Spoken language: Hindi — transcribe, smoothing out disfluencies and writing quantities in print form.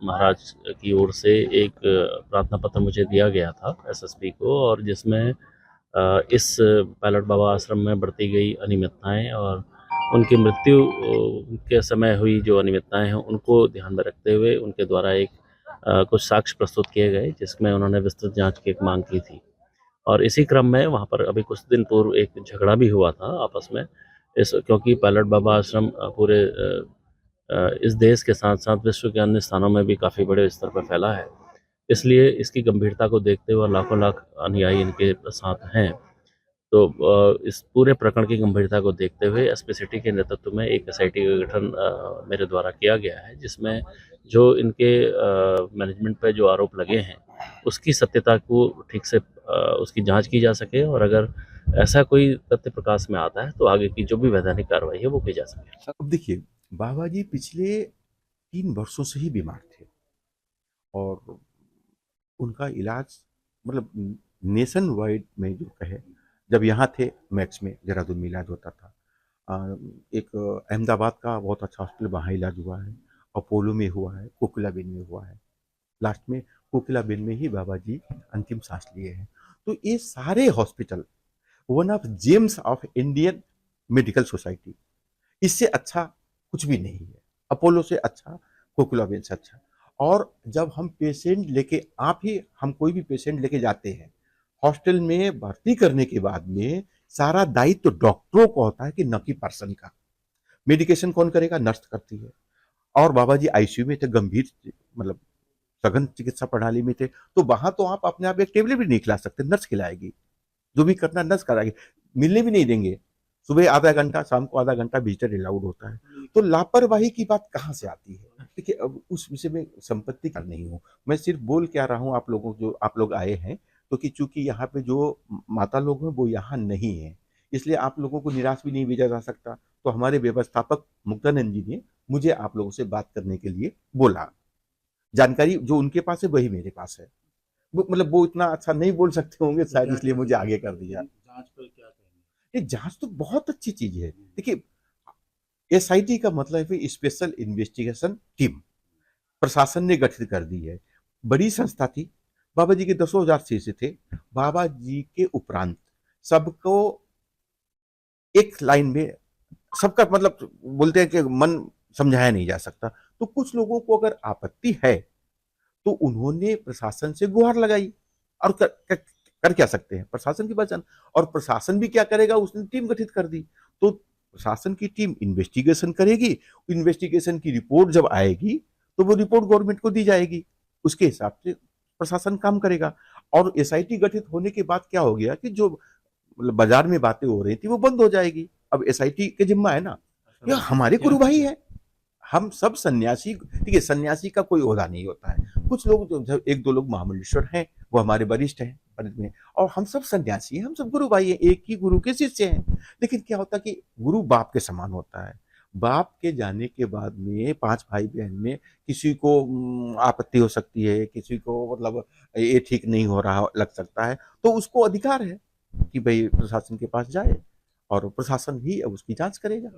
महाराज की ओर से एक प्रार्थना पत्र मुझे दिया गया था एसएसपी को, और जिसमें इस पायलट बाबा आश्रम में बरती गई अनियमितताएँ और उनकी मृत्यु के समय हुई जो अनियमितताएँ हैं, उनको ध्यान में रखते हुए उनके द्वारा एक कुछ साक्ष्य प्रस्तुत किए गए, जिसमें उन्होंने विस्तृत जाँच की एक माँग की थी। और इसी क्रम में वहाँ पर अभी कुछ दिन पूर्व एक झगड़ा भी हुआ था आपस में, इस क्योंकि पायलट बाबा आश्रम पूरे इस देश के साथ-साथ विश्व के अन्य स्थानों में भी काफ़ी बड़े स्तर पर फैला है। इसलिए इसकी गंभीरता को देखते हुए और लाखों-लाख अनुयायी इनके साथ हैं, तो इस पूरे प्रकरण की गंभीरता को देखते हुए एसपी सिटी के नेतृत्व में एक एसआईटी का गठन मेरे द्वारा किया गया है, जिसमें जो इनके मैनेजमेंट पे जो आरोप लगे हैं, उसकी सत्यता को ठीक से उसकी जाँच की जा सके, और अगर ऐसा कोई तथ्य प्रकाश में आता है, तो आगे की जो भी वैधानिक कार्रवाई है, वो की जा सके। अब देखिए, बाबा जी पिछले 3 वर्षों से ही बीमार थे और उनका इलाज मतलब नेशन वाइड में जो कहे, जब यहाँ थे मैक्स में देहरादून में इलाज होता था। एक अहमदाबाद का बहुत अच्छा हॉस्पिटल, वहाँ इलाज हुआ है, अपोलो में हुआ है, कोकिलाबेन में हुआ है। लास्ट में कोकिलाबेन में ही बाबा जी अंतिम सांस लिए हैं। तो ये सारे hospital one of James of Indian medical society, इससे अच्छा कुछ भी नहीं है। अपोलो से अच्छा, कोकिलाबेन से अच्छा। और जब हम पेशेंट लेके आप ही हम कोई भी पेशेंट लेके जाते हैं हॉस्टल में भर्ती करने के बाद में सारा दायित्व तो डॉक्टरों को होता है कि न कि पर्सन का। मेडिकेशन कौन करेगा? नर्स करती है। और बाबा जी आईसीयू में थे, गंभीर मतलब सघन चिकित्सा प्रणाली में थे, तो वहां तो आप अपने आप एक टेबलेट भी नहीं खिला सकते, नर्स खिलाएगी। जो भी करना नर्स कराएगी, मिलने भी नहीं देंगे। सुबह आधा घंटा, शाम को आधा घंटा विजिटर अलाउड होता है। तो लापरवाही की बात कहाँ से आती है? देखिए, अब उस विषय में संपत्ति का नहीं हूँ मैं, सिर्फ बोल क्या रहा हूँ आप लोगों, जो आप लोग आए हैं, तो कि चूंकि यहाँ पे जो माता लोग हैं वो यहाँ नहीं है, इसलिए आप लोगों को निराश भी नहीं भेजा जा सकता। तो हमारे व्यवस्थापक मुक्तानंद जी ने मुझे आप लोगों से बात करने के लिए बोला। जानकारी जो उनके पास है वही मेरे पास है। वो मतलब वो इतना अच्छा नहीं बोल सकते होंगे शायद, इसलिए मुझे आगे कर दिया। जांच पर क्या कहेंगे? ये जांच तो बहुत अच्छी चीज है। देखिए, एसआईटी का मतलब है स्पेशल इन्वेस्टिगेशन टीम, प्रशासन ने गठित कर दी है। बड़ी संस्था थी। बाबा जी के 10,000 शिष्य थे। बाबा जी के उपरांत सबको एक लाइन में, सबका मतलब बोलते हैं कि मन समझाया नहीं जा सकता। तो कुछ लोगों को अगर आपत्ति है तो उन्होंने प्रशासन से गुहार लगाई। और कर क्या सकते हैं? प्रशासन की बात। और प्रशासन भी क्या करेगा? उसने टीम गठित कर दी। तो प्रशासन की टीम इन्वेस्टिगेशन करेगी। इन्वेस्टिगेशन की रिपोर्ट जब आएगी तो वो रिपोर्ट गवर्नमेंट को दी जाएगी, उसके हिसाब से प्रशासन काम करेगा। और एसआईटी गठित होने के बाद क्या हो गया कि जो मतलब बाजार में बातें हो रही थी वो बंद हो जाएगी। अब एसआईटी के जिम्मा है ना, ये हमारे गुरु भाई है। हम सब सन्यासी, ठीक है, सन्यासी का कोई ओहदा नहीं होता है। कुछ लोग जो एक दो लोग महामंडलेश्वर हैं, वो हमारे वरिष्ठ हैं पंडित में, और हम सब सन्यासी हैं, हम सब गुरु भाई हैं, एक ही गुरु के शिष्य हैं। लेकिन क्या होता है कि गुरु बाप के समान होता है। बाप के जाने के बाद में 5 भाई बहन में किसी को आपत्ति हो सकती है, किसी को मतलब ये ठीक नहीं हो रहा लग सकता है, तो उसको अधिकार है कि भाई प्रशासन के पास जाए और प्रशासन ही अब उसकी जांच करेगा।